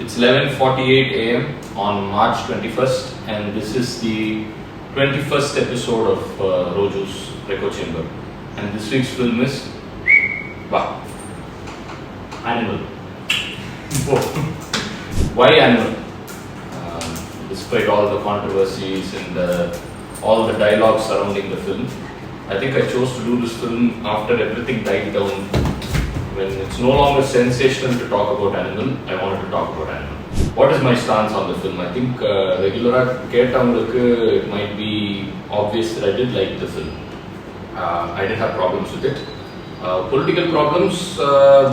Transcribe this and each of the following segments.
It's 11:48 a.m. on March 21st, and this is the 21st episode of Rojus, Reco Chamber. And this week's film is Animal. Why Animal? Despite all the controversies and all the dialogue surrounding the film, I think I chose to do this film after everything died down. When it's no longer sensational to talk about animal, I wanted to talk about animal. What is my stance on the film? I think regular கேட்டவங்களுக்கு it might be obvious that I did like the film. I did have problems with it. Political problems,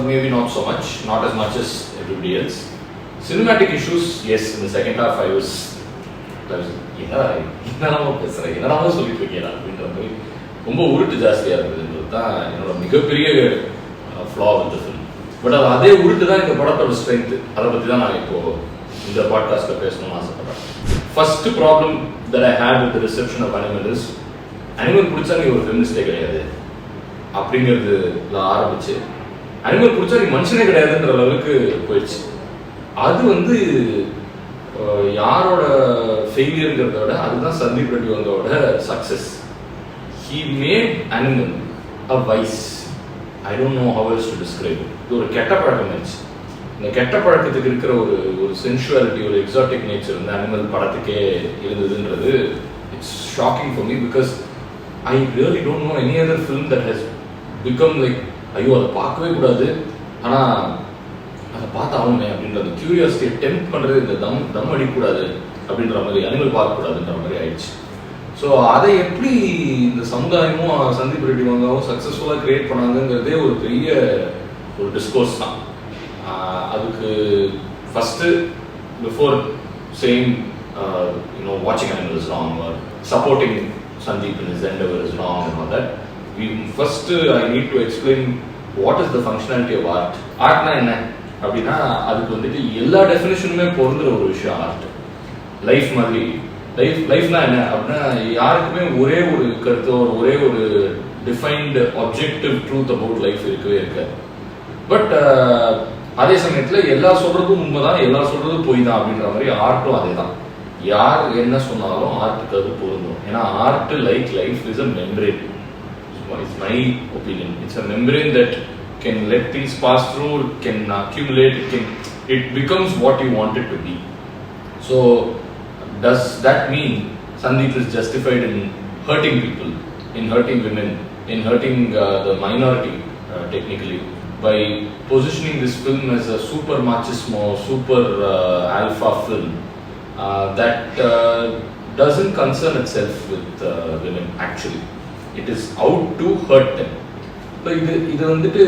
maybe not so much, not as much as everybody else. Cinematic issues, yes, in the second half I was என்னடாமோ பேசுகிறேன், என்னடாமோ சொல்லிட்டு இருக்கேன் அப்படின்ற மாதிரி ரொம்ப உருட்டு ஜாஸ்தியாக இருந்ததுன்றது தான் என்னோட மிகப்பெரிய ஃப்ளா வித் தி ஃபில்ம். பட் அது அதே உருட்டு தான் இந்த படத்தோட ஸ்ட்ரென்த். அதை பற்றி தான் நான் இப்போ இந்த பாட்காஸ்ட்டில் பேசணும்னு ஆசைப்படுறேன். First problem that I had with the reception of Animal is, Animal பிடிச்சா நீ ஒரு ஃபெமினிஸ்டே கிடையாது அப்படிங்கிறதுல ஆரம்பிச்சு அனிமல் பிடிச்சா நீ மனுஷனே கிடையாதுன்ற அளவுக்கு போயிடுச்சு. அது வந்து யாரோட ஃபெயிலியருங்கிறத விட அதுதான் சந்தீப் ரெட்டி வந்தோட success. He made animal a vice. I don't know how else to describe it. இது ஒரு கெட்ட பழக்கம் இருந்துச்சு. இந்த கெட்ட பழக்கத்துக்கு இருக்கிற ஒரு சென்சுவாலிட்டி, ஒரு எக்ஸாட்டிக் நேச்சர் வந்து அனிமல் படத்துக்கே இருந்ததுன்றது it's shocking for me, because I really don't know any other film that has become like ஐயோ அதை பார்க்கவே கூடாது ஆனால் அதை பார்த்தாலுமே அப்படின்ற அந்த கியூரியாசிட்டியை டெம்ப் பண்ணுறது, இந்த தம் அடிக்கூடாது அப்படின்ற மாதிரி, அனிமல் பார்க்கக்கூடாதுன்ற மாதிரி ஆயிடுச்சு. ஸோ அதை எப்படி இந்த சமுதாயமும் சந்தீப் ரெட்டி வந்தாவும் சக்ஸஸ்ஃபுல்லாக கிரியேட் பண்ணாங்கிறதே ஒரு பெரிய ஒரு டிஸ்கோர்ஸ் தான். அதுக்கு ஃபஸ்ட்டு பிஃபோர் சேயிங் வாட்சிங் Animal is wrong or supporting Sandeep in his endeavour is wrong and all that, first I need to explain what is the functionality of art. ஆர்ட்னா என்ன அப்படின்னா அதுக்கு வந்துட்டு எல்லா டெஃபினேஷனுமே பொருந்துற ஒரு விஷயம் ஆர்ட். லைஃப் மாதிரி லைஃப்னா என்ன அப்படின்னா யாருக்குமே ஒரே ஒரு கருத்தோ ஒரே ஒரு defined objective truth about life இருக்கவே இருக்காது. பட் அதே சமயத்தில் எல்லா சொல்றதும் உண்மைதான், எல்லா சொல்றதும் பொய் தான் அப்படின்ற மாதிரி ஆர்ட்டும் அதே தான். யார் என்ன சொன்னாலும் ஆர்ட்டுக்கு அது பொருந்தும். ஏன்னா art like life is a membrane. It's my opinion. It's a membrane that can let things pass through, can accumulate, it becomes what you want it to be. So does that mean Sandeep is justified in hurting people, in hurting women, in hurting the minority technically, by positioning this film as a super machismo, super alpha film that doesn't concern itself with women actually. It is out to hurt them. So இது வந்துட்டு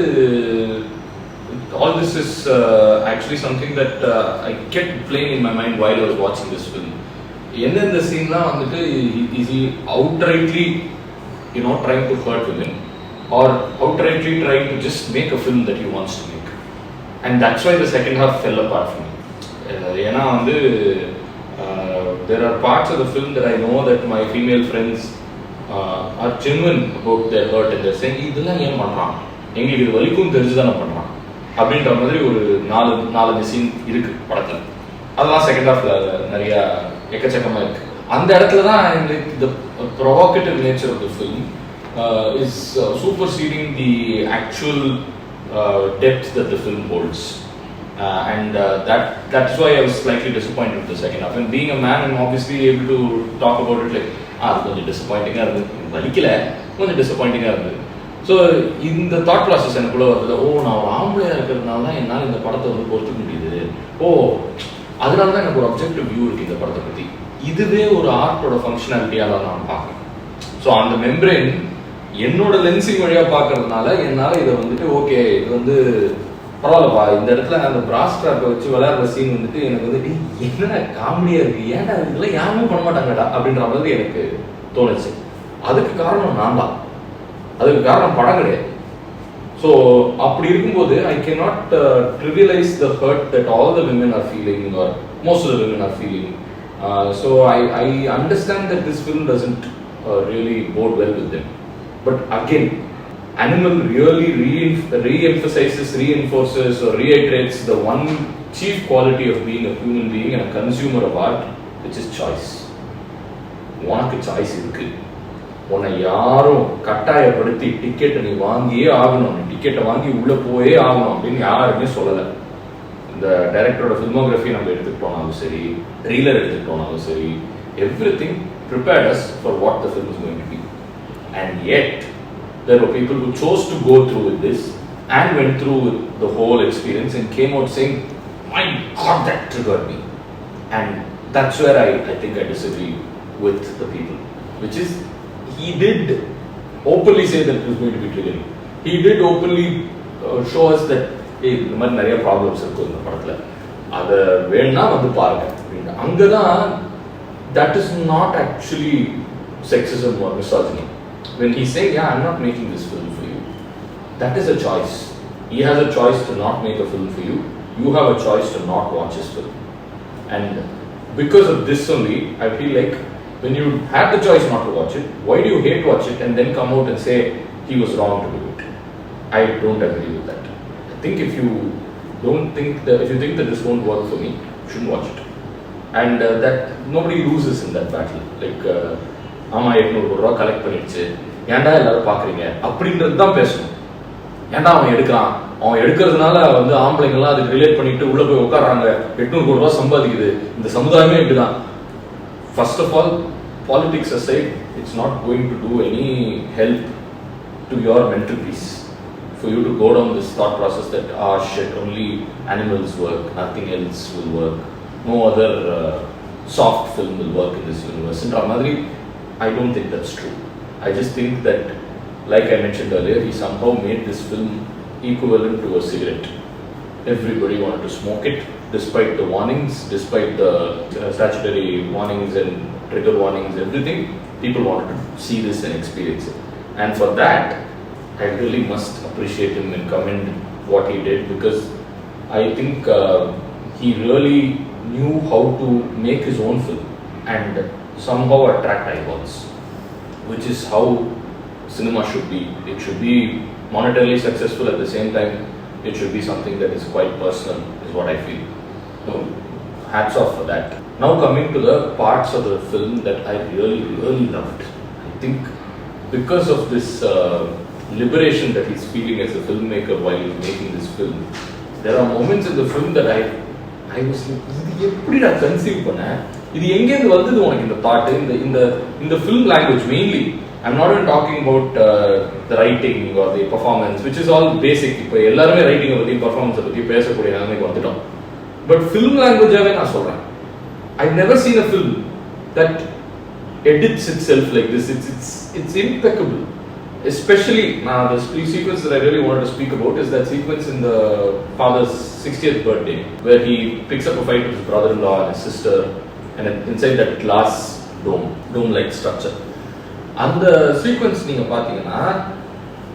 all this is actually something that I kept playing in my mind while I was watching this film. எந்தெந்த சீன்லாம் வந்துட்டு is he outrightly trying to hurt women or outrightly trying to just make a film that he wants to make, and that's why the second half fell apart for me. ஏன்னா வந்து there are parts of the film that I know that my female friends are genuine about their hurt and they're saying இதெல்லாம் ஏன் பண்ணுறான், எங்களுக்கு இது வலிக்கும் தெரிஞ்சுதானே பண்ணுறான் அப்படின்ற மாதிரி ஒரு நாலஞ்சு சீன் இருக்கு படத்தில். அதெல்லாம் செகண்ட் ஹாஃப்ல நிறைய எக்கச்சக்கமாக இருக்கு. அந்த இடத்துல தான் the provocative nature of the film is superseding the actual depth that the film holds, and that's why I was slightly disappointed with the second half. And being a man, I'm obviously able to talk about it like அது கொஞ்சம் டிசப்பாயிண்டிங்காக இருந்தது, வலிக்கல, கொஞ்சம் டிசப்பாயிண்டிங்காக இருந்தது. So இந்த thought process எனக்குள்ள வருது. நான் ஒரு ஆம்பளையாக இருக்கிறதுனால தான் என்னால் இந்த படத்தை வந்து பொறுத்துக்க முடியுது. அதனால தான் எனக்கு ஒரு அப்ஜெக்டிவ் வியூ இருக்குது இந்த படத்தை பற்றி. இதுவே ஒரு ஆர்ட்டோட ஃபங்க்ஷனாலிட்டியாக தான் நான் பார்க்குறேன். ஸோ அந்த மெம்பரேன் என்னோட லென்சிங் வழியாக பார்க்கறதுனால என்னால் இதை வந்துட்டு ஓகே இது வந்து பரவாயில்லப்பா, இந்த இடத்துல அந்த பிராஸ் ட்ராப்பை வச்சு விளையாடுற சீன் வந்துட்டு எனக்கு வந்துட்டு என்னடா காமெடியாக இருக்குது, ஏன்டா இதெல்லாம் யாருமே பண்ண மாட்டாங்கடா அப்படின்ற மாதிரி எனக்கு தோணுச்சு. அதுக்கு காரணம் நான் தான், அதுக்கு காரணம் படம் கிடையாது. ஸோ அப்படி இருக்கும்போது I can not trivialise the hurt that all the women are feeling are most of the women are feeling. So I understand that this film doesn't really bode well with them. But again, Animal really re-emphasizes, reinforces or reiterates the one chief quality of being a human being and a consumer of art, which is choice. உனக்கு choice இருக்கு. உன்னை யாரும் கட்டாயப்படுத்தி டிக்கெட்டை நீ வாங்கியே ஆகணும், நீ டிக்கெட்டை வாங்கி உள்ள போயே ஆகணும் அப்படின்னு யாருமே சொல்லலை. இந்த டைரக்டரோட ஃபில்மோகிராஃபி நம்ம எடுத்துக்கிட்டோம்னாலும் சரி, ட்ரெய்லர் எடுத்துக்கிட்டோம்னாலும் சரி, everything prepared us for what the film is going to be. And yet there were people who chose to go through with this and went through with the whole experience and came out saying, my God, that triggered me. And that's where I think I disagree with the people, which is he did openly say that it was going to be triggering. He did openly show us that இந்த மாதிரி நிறைய problems இருக்கும் இந்த படத்துல, அதை வேணா வந்து பாருங்க அப்படின்னு. அங்கதான் that is not actually sexism or misogyny. When he's saying, yeah, I'm not making this film for you, that is a choice. He has a choice to not make a film for you. You have a choice to not watch his film. And because of this only, I feel like when you have the choice not to watch it, why do you hate watch it and then come out and say he was wrong to do it? I don't agree with that. I think if you think that this won't work for me, you shouldn't watch it. And that nobody loses in that battle. Like ஆமா 800 ரூபா collect பண்ணிடுச்சு, ஏன்டா எல்லாரும் பாக்குறீங்க அப்படின்றது தான் பேசணும். ஏன்டா அவன் எடுக்கிறான், அவன் எடுக்கிறதுனால வந்து ஆம்பளைங்கெல்லாம் அதுக்கு ரிலேட் பண்ணிட்டு உள்ள போய் உட்காராங்க, 800 ரூபா சம்பாதிக்குது, இந்த சமுதாயமே இப்படிதான். First of all, politics aside, it's not going to do any help to your mental peace for you to go down this thought process that shit, only animals work, nothing else will work, no other soft film will work in this universe. I don't think that's true. I just think that, like I mentioned earlier, he somehow made this film equivalent to a cigarette. Everybody wanted to smoke it, despite the warnings, despite the statutory warnings and trigger warnings, everything. People wanted to see this and experience it. And for that, I really must appreciate him and commend what he did, because I think he really knew how to make his own film and somehow attract eyeballs, which is how cinema should be. It should be monetarily successful, at the same time it should be something that is quite personal, is what I feel. So hats off for that. Now coming to the parts of the film that I really loved. I think because of this liberation that he's feeling as a filmmaker while he's making this film, there are moments in the film that I was like, இது எப்படி நான் conceive பண்ணேன், இது எங்கேருந்து வந்தது உனக்கு இந்த பாட்டு, இந்த film language mainly. I'm not even talking about the writing or the performance, which is all basic. இப்போ எல்லாருமே ரைட்டிங்கை பற்றி பர்ஃபார்மன்ஸை பற்றி பேசக்கூடிய நிலைமைக்கு வந்துட்டோம். பட் ஃபிலிம் லாங்குவேஜாகவே நான் சொல்கிறேன், I've never seen a film that edits itself like this. It's impeccable. Especially now, the sequence that I really wanted to speak about is that sequence in the father's 60th birthday, where he picks up a fight with his brother-in-law and his sister, and inside that glass dome-like structure. அந்த sequence நீங்க பாத்தீங்கன்னா,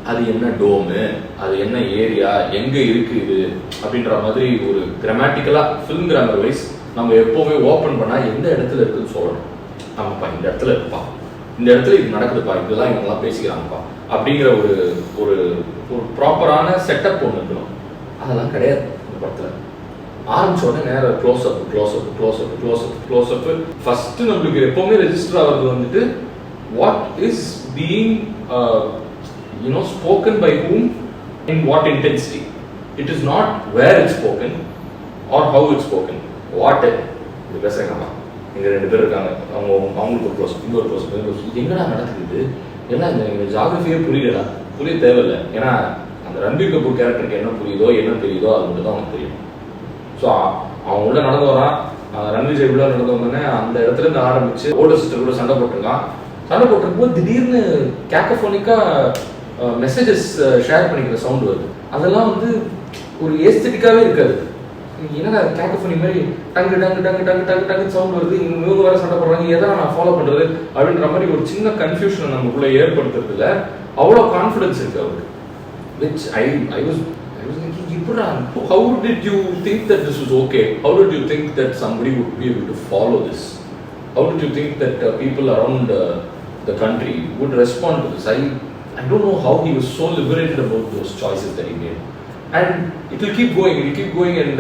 அது என்ன டோமு, அது என்ன area, எங்க இருக்கு இது அப்படின்ற மாதிரி ஒரு கிராமட்டிக்கலா ஃபிலிம் கிராமர் வைஸ் நம்ம எப்பவுமே ஓப்பன் பண்ணா எந்த இடத்துல இருக்குன்னு சொல்லணும். ஆமாப்பா இந்த இடத்துல இருப்பா, இந்த இடத்துல இது நடக்குதுப்பா, இதெல்லாம் இவங்கெல்லாம் பேசிக்கிறாங்கப்பா அப்படிங்கிற ஒரு ஒரு ஒரு ப்ராப்பரான செட்டப் ஒன்று இருக்கணும். அதெல்லாம் கிடையாது இந்த படத்துல. ஆரம்பிச்ச உடனே நேரம் க்ளோஸ் அப். ஃபர்ஸ்ட் நம்மளுக்கு எப்பவுமே ரெஜிஸ்டர் ஆகிறது வந்துட்டு what is being spoken by whom, in what intensity. It is not where it's spoken or how it's spoken. What இது பேசுறாங்கம்மா, இங்க ரெண்டு பேர் இருக்காங்க, அவங்களுக்கு ஒரு க்ளோஸ், இங்க ஒரு க்ளோஸ், எங்கடா நடக்குது எல்லாம், இந்த ஜாகிரபியே புரிய தேவையில்லை. ஏன்னா அந்த ரன்பீர் கபூர் கேரக்டருக்கு என்ன புரியுதோ என்ன தெரியுதோ அது மட்டும் தான் அவனுக்கு தெரியும். ஸோ அவன் உள்ள நடந்து வரான், ரன்வீர் ஜெய் உள்ள நடந்து வந்தோடனே அந்த இடத்துல இருந்து ஆரம்பிச்சு ஓல்டர் சிஸ்டர் கூட சண்டை போட்டிருக்கும்போது திடீர்னு கேக்கஃபோனிக்கா மெசேஜஸ் ஷேர் பண்ணிக்கிற சவுண்ட் வருது. அதெல்லாம் வந்து ஒரு ஏஸ்தட்டிக்காவே இருக்காது. என்னடா கேக்கஃபோனி மாதிரி டங்கு டங்கு டங்கு டங்கு டங்கு டங்கு சவுண்ட் வருது, இவங்க வேற சண்டை போடுறாங்க, எதனா நான் ஃபாலோ பண்றது அப்படின்ற மாதிரி ஒரு சின்ன கன்ஃபியூஷனை நமக்குள்ள ஏற்படுத்துறதுல அவ்வளோ கான்ஃபிடன்ஸ் இருக்கு அவருக்கு. Which I was thinking, how did you think that this was okay? How did you think that somebody would be able to follow this? How did you think that people around the country would respond to this? I don't know how he was so liberated about those choices that he made. And it will keep going, and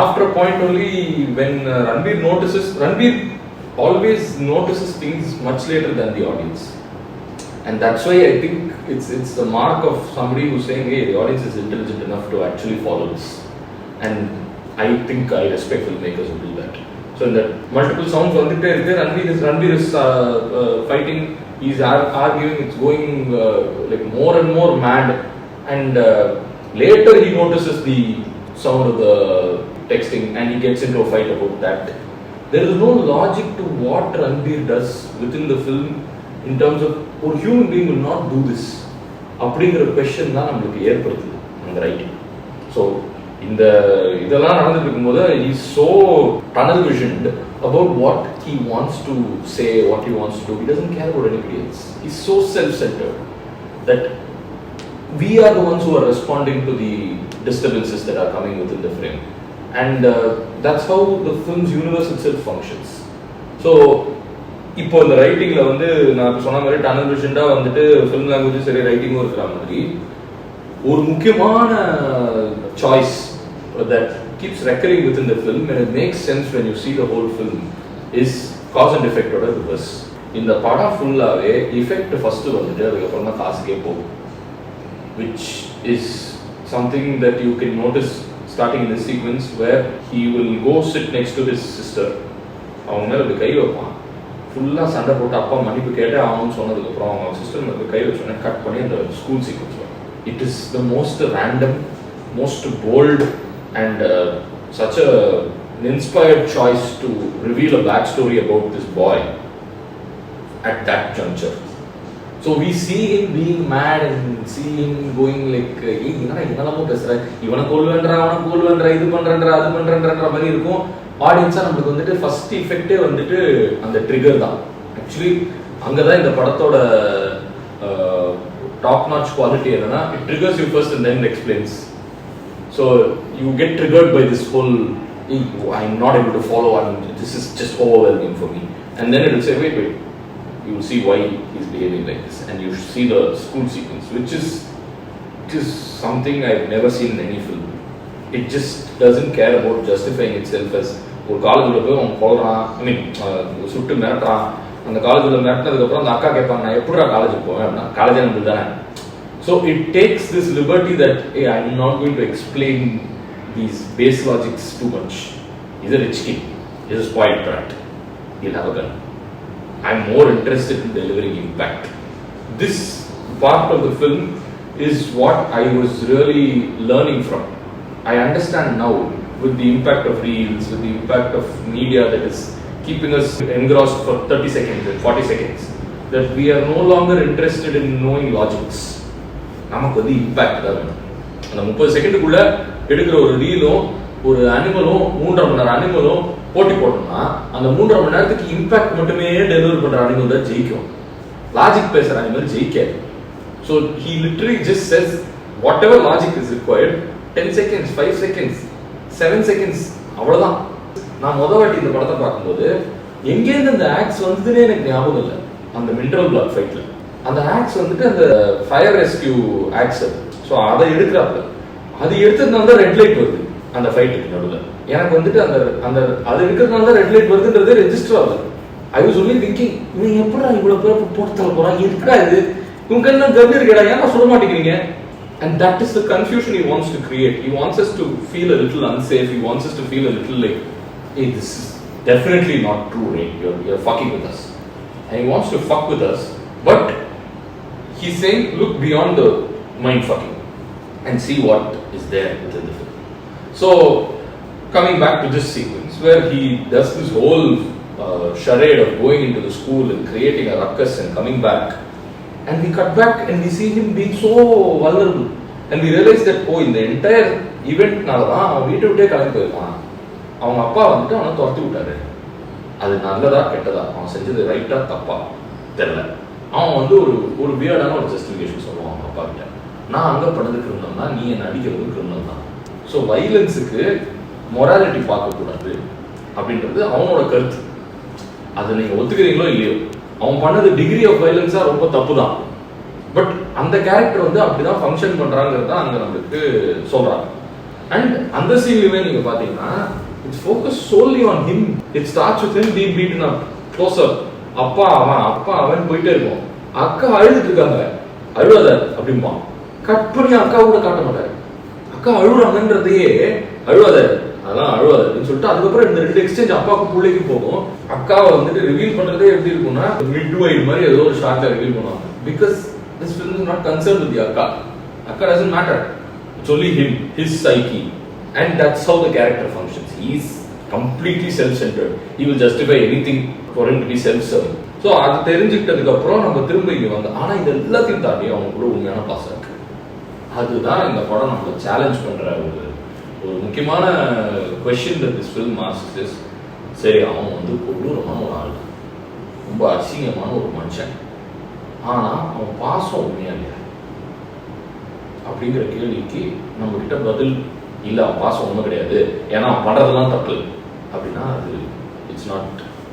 after a point only when Ranbir always notices things much later than the audience, and that's why I think it's the mark of somebody who's saying, hey, the audience is intelligent enough to actually follow this, and I think I respect filmmakers who do that. So in that multiple sounds vandute irukku, Ranbir is fighting, he's arguing, it's going like more and more mad, and later he notices the sound of the texting and he gets into a fight about that. There is no logic to what Ranbir does within the film in terms of a human being will not do this அப்படிங்கிற question தான் நம்மளுக்கு ஏற்படுத்துது அந்த writing. So இந்த இதெல்லாம் நடந்துட்டு இருக்கும்போது he is so tunnel visioned about what he wants to say, what he wants to do. He doesn't care about anybody else. He's so self-centered that we are the ones who are responding to the disturbances that are coming within the frame, and that's how the film's universe itself functions. So இப்போ இந்த ரைட்டிங்ல வந்து நான் சொன்ன மாதிரி tunnel விஷன்டா வந்துட்டு film language சரி ரைட்டிங்கும் இருக்கிற மாதிரி ஒரு முக்கியமான choice that keeps recurring within the film and it makes sense when you see the whole film is cause and effect ஓட ரிவர்ஸ். இந்த படம் ஃபுல்லாவே எஃபெக்ட் ஃபர்ஸ்ட் வந்துட்டு அதுக்கப்புறம் தான் காசுக்கே போகும், which is something that you can notice starting in this sequence where he will go sit next to his sister. அவங்க மேல அப்படி கை வைப்பான், ஃபுல்லாக சண்டை போட்டு அப்பா மன்னிப்பு கேட்டு அவனு சொன்னதுக்கப்புறம் அவங்க சிஸ்டர் மேலே கை வச்சோன்னே கட் பண்ணி அந்த ஸ்கூல் சீக்வன்ஸ் வரும். It is the most random, most bold and such an inspired choice to reveal a backstory about this boy at that juncture. So we see him being mad and see him going like என்னென்னமோ பேசுற, இவனை கொல்லுவேன்றா அவனை கொல்லுவேன்றா இது பண்றேன்றா அது பண்றேன்ற மாதிரி இருக்கும். ஆடியன்ஸா நம்மளுக்கு வந்துட்டு ஃபர்ஸ்ட் எஃபெக்டே வந்துட்டு அந்த ட்ரிகர் தான். ஆக்சுவலி அங்கதான் இந்த படத்தோட டாப் நாட்ச் குவாலிட்டி என்னன்னா, it triggers you first and then it explains. So you get triggered by this whole, I'm not able to follow, this is just overwhelming for me, and then it will say wait, you will see why he's behaving like this, and you see the school sequence, which is something I've never seen in any film. It just doesn't care about justifying itself as ஒரு காலேஜில் போய் அவன் கொள்றான், ஐ மீன் சுட்டு மிரட்டுறான், அந்த காலேஜில் மிரட்டினதுக்கப்புறம் அந்த அக்கா கேட்பாங்க நான் எப்படிடா காலேஜுக்கு போவேன் அப்படின்னா, காலேஜே நம்மளுக்கு தானே. So it takes this liberty that, hey, I'm not going to explain these base logics too much. He's a rich kid, he's a spoiled brat, he'll have a gun. I'm more interested in delivering impact. This part of the film is what I was really learning from. I understand now with the impact of reels, with the impact of media that is keeping us engrossed for 30 seconds and 40 seconds, that we are no longer interested in knowing logics. நமக்கு வந்து impact தான் வேணும். அந்த 30 செகண்டுக்குள்ள எடுக்கிற ஒரு ரீலும் ஒரு அனிமலும் 3.5 மணி நேரம் அனிமலும் போட்டி போட்டோம்னா அந்த 3.5 மணி நேரத்துக்கு இம்பாக்ட் மட்டுமே டெலிவர் பண்ற அனிமல் தான் ஜெயிக்கும், லாஜிக் பேசுற அனிமல் ஜெயிக்காது. So he literally just says whatever logic is required, 10 seconds, 5 seconds, 7 seconds, அவ்வளவுதான். நான் வாட்டி இந்த படத்தை பார்க்கும்போது எங்கேருந்து அந்த ஆக்ஸ் வந்ததுன்னே எனக்கு ஞாபகம் இல்லை. அந்த மினரல் பிளாக் ஃபைட்ல அந்த ஆக்ஸ் வந்துட்டு அந்த ஃபயர் ரெஸ்கியூ ஆக்ஸ், ஸோ அதை எடுக்கிறாப்ல, அது எடுத்ததுனால தான் ரெட் லைட் வருது அந்த ஃபைட்டுக்கு நடுவில். எனக்கு வந்துட்டு அந்த அந்த அது எடுக்கிறதுனால தான் ரெட் லைட் வருதுன்றது ரெஜிஸ்டர் ஆகுது. ஐ வாஸ் ஒன்லி திங்கிங், இவன் எப்படா இவ்வளோ பேர் போட்டு தள்ள போறான், எதுக்கா இது உங்க என்ன கம்மி இருக்கடா, ஏன்னா சொல்ல மாட்டேங்கிறீங்க. And that is the confusion he wants to create. He wants us to feel a little unsafe. He wants us to feel a little like, hey, this is definitely not true, right? You're fucking with us. And he wants to fuck with us, but he's saying, look beyond the mind fucking and see what is there within the film. So, coming back to this sequence where he does this whole charade of going into the school and creating a ruckus and coming back, and we cut back and we see him being so vulnerable, and we realize that in the entire event நாலதான் அவன் வீட்டை விட்டே கிளம்பி போயிருக்கான். அவங்க அப்பா வந்துட்டு அவனை துரத்தி விட்டாரு. அது நல்லதா கெட்டதா, அவன் செஞ்சது ரைட்டா தப்பா தெரியல. அவன் வந்து ஒரு வியர்டான ஒரு ஜஸ்டிஃபிகேஷன் சொல்லுவான் அவங்க அப்பா கிட்ட, நான் அங்கே பண்ணது கிரிமினல் தான், நீ என்னை அடிக்கிறது கிரிமினல் தான். ஸோ வைலன்ஸுக்கு மொராலிட்டி பார்க்கக்கூடாது அப்படின்றது அவனோட கருத்து. அதை நீங்கள் ஒத்துக்கிறீங்களோ இல்லையோ, அவன் பண்ணது டிகிரி ஆஃப் வைலன்ஸாக ரொம்ப தப்பு தான், பட் அந்த கேரக்டர் வந்து அப்படிதான் ஃபங்க்ஷன் பண்ணுறாங்கிறது தான் அங்கே நம்மளுக்கு சொல்கிறாங்க. அண்ட் அந்த சீன்லையுமே நீங்க பாத்தீங்கன்னா it's focus solely on him. It starts with him being beaten up closer. அப்பா அவன் போயிட்டே இருக்கும். அக்கா அழுதுட்டு இருக்காங்க, அழுவாத அப்படிம்பா. கட் பண்ணி அக்கா கூட காட்ட மாட்டாரு. அக்கா அழுகுறாங்கன்றதையே அழுவாத அதெல்லாம் அழுவாது அப்படின்னு சொல்லிட்டு அதுக்கப்புறம் இந்த 2 எக்ஸ்சேஞ்ச் அப்பாவுக்கு பிள்ளைக்கு போகும். அக்காவை வந்துட்டு ரிவீல் பண்றதே எப்படி இருக்கும்னா மிட் வைட் மாதிரி ஏதோ ஒரு ஷார்ட்ல ரிவீல் பண்ணுவாங்க. Because this film is not concern with the அக்கா. அக்கா doesn't matter. It's only him, his psyche, and that's how the character functions. He is completely self-centered. He will justify anything for him to be self-serving. So அது தெரிஞ்சுக்கிட்டதுக்கு அப்புறம் நம்ம திரும்ப இங்க வந்து ஆனா இது எல்லாத்தையும் தாண்டி அவங்க கூட உண்மையான பாசம் இருக்கு. அதுதான் இந்த படம் நம்மளை சேலஞ்ச் பண்ற ஒரு முக்கியமான question that this film asks is, சரி அவன் வந்து கொடூரமான ஒரு ஆள், ரொம்ப அசிங்கமான ஒரு மனுஷன், ஆனா அவன் பாசம் உண்மையா இல்லையா அப்படிங்கிற கேள்விக்கு நம்ம கிட்ட பதில் இல்ல, அவன் பாசம் ஒண்ணும் கிடையாது, ஏன்னா அவன் பண்றதெல்லாம் தப்பு அப்படின்னா அது it's not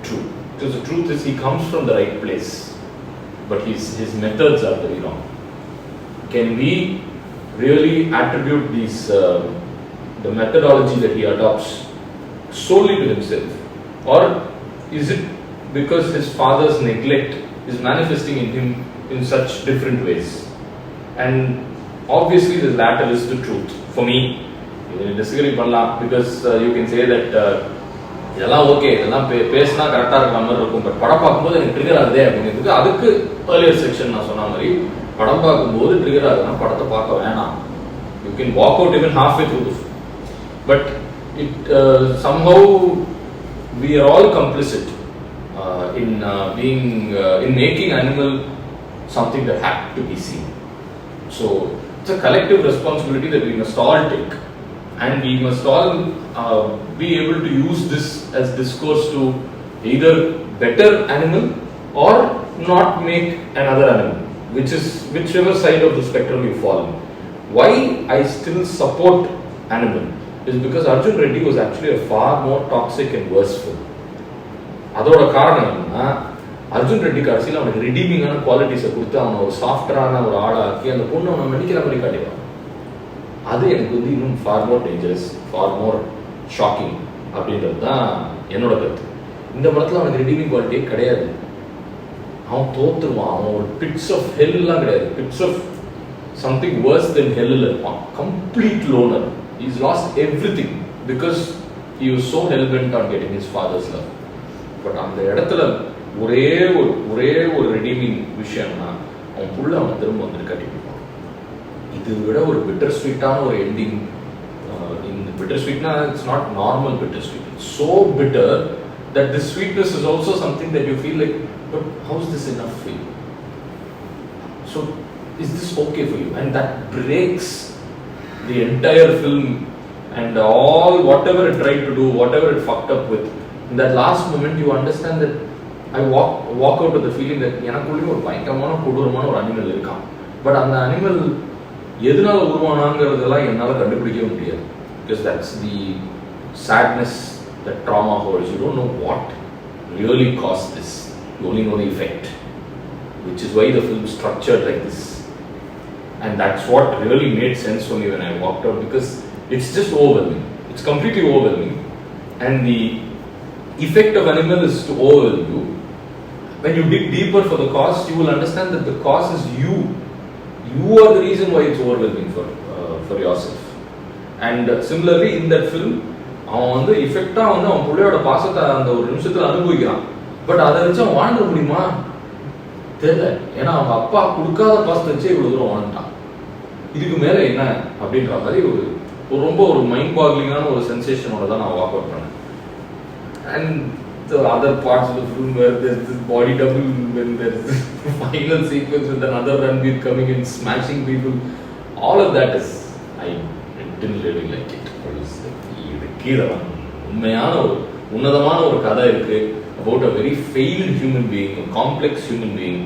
true. Because the truth is he comes from the right place, but his methods are very wrong. Can we really attribute these the methodology that he adopts solely to himself, or is it because his father's neglect is manifesting in him in such different ways? And obviously the latter is the truth for me. You disagree பண்ணலாம், because you can say that இதெல்லாம் okay, இதெல்லாம் பேசினா கரெக்டாக இருக்கிற மாதிரி இருக்கும், but படம் பார்க்கும்போது எனக்கு ட்ரிகர் ஆகுதே அப்படிங்கிறதுக்கு அதுக்கு ஏர்லியர் செக்ஷன் நான் சொன்ன மாதிரி படம் பார்க்கும்போது ட்ரிகர் ஆகுதுன்னா படத்தை பார்க்க வேணாம். You can walk out even halfway through the film. But it somehow we are all complicit in making animal something that had to be seen. So it's a collective responsibility that we must all take. And we must all be able to use this as discourse to either better animal or not make another animal, whichever side of the spectrum you fall in. Why I still support animal is because Arjun Reddy was actually a far more toxic and worse film. அதோட காரணம் என்னன்னா அர்ஜுன் ரெட்டி கடைசியில் அவனுக்கு ரிடீமிங்கான குவாலிட்டிஸை கொடுத்து அவனை ஒரு சாஃப்டரான ஒரு ஆளாக்கி அந்த பொண்ணு அவனை நடிக்கிற மாதிரி காட்டிடுவான். அது எனக்கு வந்து இன்னும் for more dangerous, for more shocking அப்படின்றது தான் என்னோட கருத்து. இந்த படத்தில் அவனுக்கு ரிடீமிங் குவாலிட்டியே கிடையாது. அவன் தோத்துருவான். அவன் ஒரு பிட்ஸ் ஆஃப் ஹெல்லாம் கிடையாது, பிட்ஸ் ஆஃப் சம்திங் வேர்ஸ் தென் ஹெல்லில் இருப்பான். Complete loner. Is last every thing because he was so hell-bent on getting his fathers love. But அந்த இடத்துல ஒரே ஒரு ரிடீமிங் விஷயம்னா அவன் புள்ள அவன் திரும்ப வந்துட்டு கட்டிப்பான். இது விட ஒரு பிட்டர் ஸ்வீட்டான ஒரு எண்டிங். இந்த பிட்டர் ஸ்வீட்னா it's not normal bitter sweet. It's so bitter that this sweetness is also something that you feel like, but how is this enough for you? So is this okay for you? And that breaks the entire film and all whatever it tried to do, whatever it fucked up with. In that last moment you understand that I walk out with the feeling that எனக்குள்ளேயும் ஒரு பயங்கரமான கொடூரமான ஒரு animal இருக்கான். But அந்த animal எதனால உருவானாங்கிறதெல்லாம் என்னால் கண்டுபிடிக்கவே முடியாது. Because that's the sadness that trauma holds. You don't know what really caused this. You only know the effect, which is why the film is structured like this. And that's what really made sense for me when I walked out, because it's just overwhelming. It's completely overwhelming. And the effect of animal is to overwhelm you. When you dig deeper for the cause, you will understand that the cause is you. You are the reason why it's overwhelming for yourself. And similarly in that film, அவன் வந்து effect-ஆ வந்து அவன் புள்ளையோட பாசத்தை அந்த ஒரு நிமிஷத்துல அனுபவிக்கிறான். பட் அதை வச்சு அவன் வாழ்ந்துட முடியுமா? தெரியல. ஏன்னா அவங்க அப்பா கொடுக்காத பாசத்தை வச்சு இவ்வளவு தூரம் வாழ்ந்துட்டான். இதுக்கு மேல என்ன அப்படின்ற மாதிரி ஒரு ரொம்ப ஒரு மைண்ட் பாக்லிங்கான ஒரு சென்சேஷனோட தான் நான் வாக் அவுட் பண்ணேன். And the other parts of the film where there's this body double, when there's this final sequence with another Ranveer coming and smashing people, all of that is, I didn't really like it. இது கீழே உண்மையான ஒரு உன்னதமான ஒரு கதை இருக்கு about a very failed human being, a complex human being,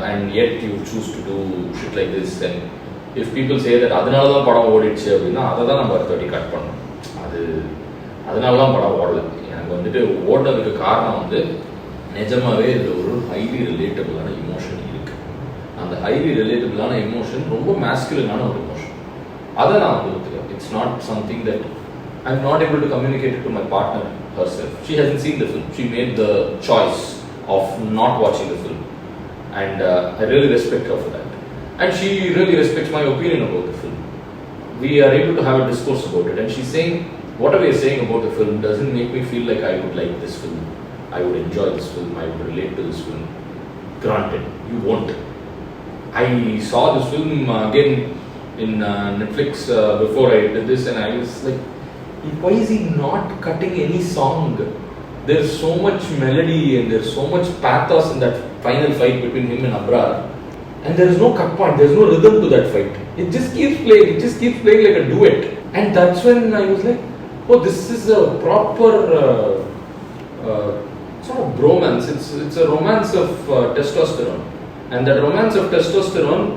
and yet you choose to do shit like this. And if people say that அதனால தான் படம் ஓடிடுச்சு அப்படின்னா அதை தான் நம்ம அடுத்த வாட்டி கட் பண்ணணும். அதனால தான் படம் ஓடல. எனக்கு வந்துட்டு ஓடுறதுக்கு காரணம் வந்து நிஜமாவே இதில் ஒரு ஹைலி ரிலேட்டபிளான இமோஷன் இருக்கு. அந்த ஹைலி ரிலேட்டபிளான இமோஷன் ரொம்ப மேஸ்குலனான ஒரு இமோஷன். அதை நான் வந்து ஒத்துக்கிறேன். It's not something that I'm not able to communicate it to my partner herself. She hasn't seen the film. She made the choice of not watching the film. And I really respect her for that. And she really respects my opinion about the film. We are able to have a discourse about it. And she's saying, whatever you're saying about the film doesn't make me feel like I would like this film. I would enjoy this film. I would relate to this film. Granted, you won't. I saw this film again in Netflix before I did this, and I was like, why is he not cutting any song? There's so much melody and there's so much pathos in that final fight between him and Abrar. And there is no cut point, there's no rhythm to that fight. It just keeps playing like a duet. And that's when I was like, oh, this is a proper sort of bromance. It's a romance of testosterone. And that romance of testosterone,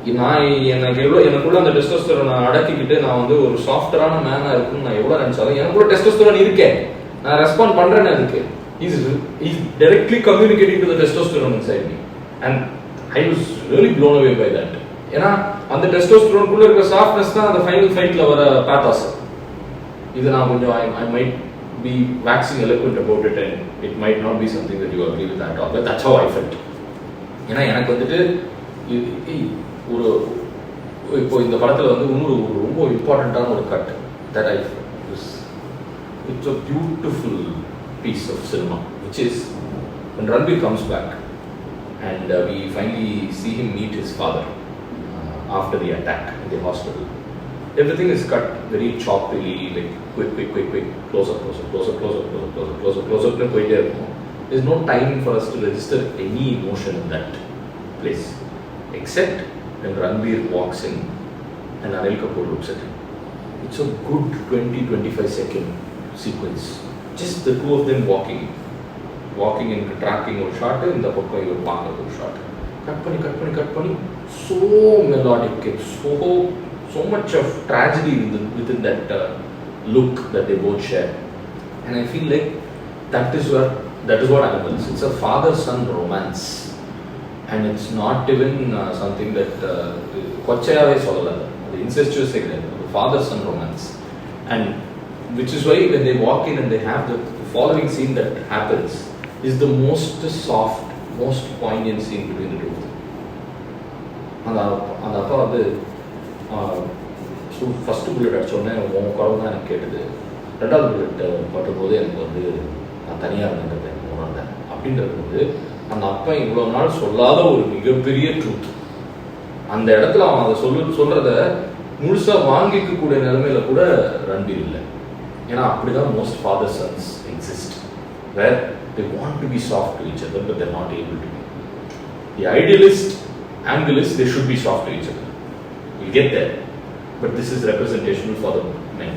எனக்குள்ள அந்த டெஸ்டோஸ்டெரோனை அடக்கிக்கிட்டு நான் வந்து ஒரு சாஃப்டரான மேனா இருக்குன்னு நான் எவ்வளவு நினைச்சாலும் எனக்குள்ள டெஸ்டோஸ்டெரோன் இருக்கேன், நான் ரெஸ்பாண்ட் பண்றேன்னு அதுக்கு. He's directly communicating to the testosterone inside me, and I was really blown away by that. ஏன்னா அந்த டெஸ்டோஸ்டெரோன் குள்ள இருக்க சாஃப்ட்னஸ் தான் அந்த ஃபைனல் ஃபைட்ல வர பாத்தாஸ். இது நான் கொஞ்சம் I might be waxing eloquent about it, and it might not be something that you agree with at all, but that's how I felt. ஏன்னா எனக்கு வந்துட்டு ஒரு இப்போ இந்த படத்துல வந்து இன்னொரு ரொம்ப இம்பார்ட்டண்டான ஒரு cut that I it's a beautiful piece of cinema, which is when Ranbir comes back and we finally see him meet his father after the attack in the hospital. Everything is cut very choppily, like quick, close up, poite irukum. There's no time for us to register any emotion in that place, except when Ranbir walks in and Anil Kapoor looks at him. It's a good 20-25 second sequence. Just the two of them walking and tracking or shot in the pakka ivar paakradhu or shot. Cut pani. So melodic, so much of tragedy within that look that they both share. And I feel like that is what happens. It's a father-son romance. And it's not even something that kochayave sollala, the incestuous segment, the father-son romance. And which is why when they walk in and they have the following scene that happens is the most soft, most poignant scene between the two of them. அந்த அப்பா வந்து first bullet அடிச்சோடனே உன் குரல் தான் எனக்கு கேட்டது, ரெண்டாவது bullet பட்டும்போது எனக்கு வந்து நான் தனியாக இருந்தேன் எனக்கு உணர்ந்தேன் அப்படின்றது வந்து அந்த அப்பா இவ்வளோ நாள் சொல்லாத ஒரு மிகப்பெரிய ட்ரூத். அந்த இடத்துல அவன் அதை சொல்றத முழுசாக வாங்கிக்கக்கூடிய நிலைமையில கூட ரன்பீர் இல்லை. ஏன்னா அப்படிதான் most father sons exist, where they want to be soft to each other but they're not able to be. The idealist angle is they should be soft to each other. We'll get there, but this is representational for the men.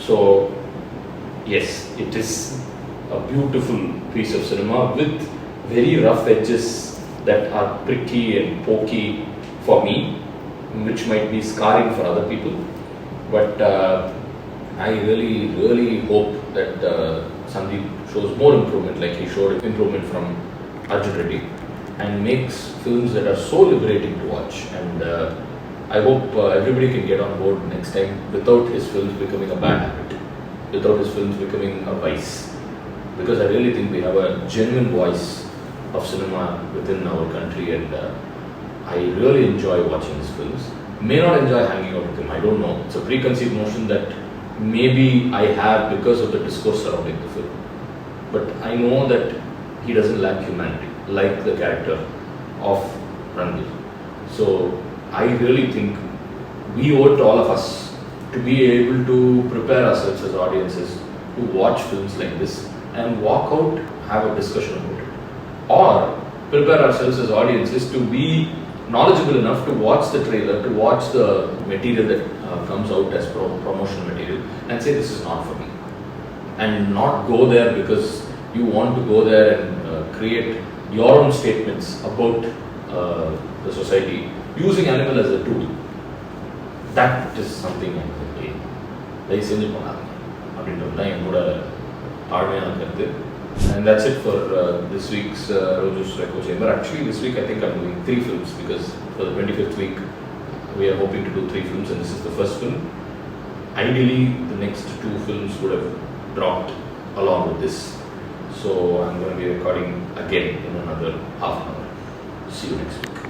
So yes, it is a beautiful piece of cinema with very rough edges that are pricky and pokey for me, which might be scarring for other people, but I really hope that Sandeep shows more improvement like he showed improvement from Arjun Reddy, and makes films that are so liberating to watch. And I hope everybody can get on board next time without his films becoming a bad habit, without his films becoming a vice, because I really think we have a genuine voice of cinema within our country, and I really enjoy watching his films. May not enjoy hanging out with him, I don't know. It's a preconceived notion that maybe I have because of the discourse surrounding the film. But I know that he doesn't lack humanity, like the character of Ranbir. So I really think we owe it to all of us to be able to prepare ourselves as audiences to watch films like this and walk out, have a discussion about it. Or prepare ourselves as audiences to be knowledgeable enough to watch the trailer, to watch the material that comes out as promotional material and say this is not for me, and not go there because you want to go there and create your own statements about the society using animal as a tool. That is something I think very செஞ்சு பண்ணாங்க அப்படின்றது தான் என்னோட தாழ்மையான கருத்து. And that's it for this week's Rojus Reco Chamber. Actually this week I think I'm doing 3 films because for the 25th week we are hoping to do 3 films and this is the first film. ideally the next 2 films would have dropped along with this. So I'm going to be recording again in another half an hour. See you next week.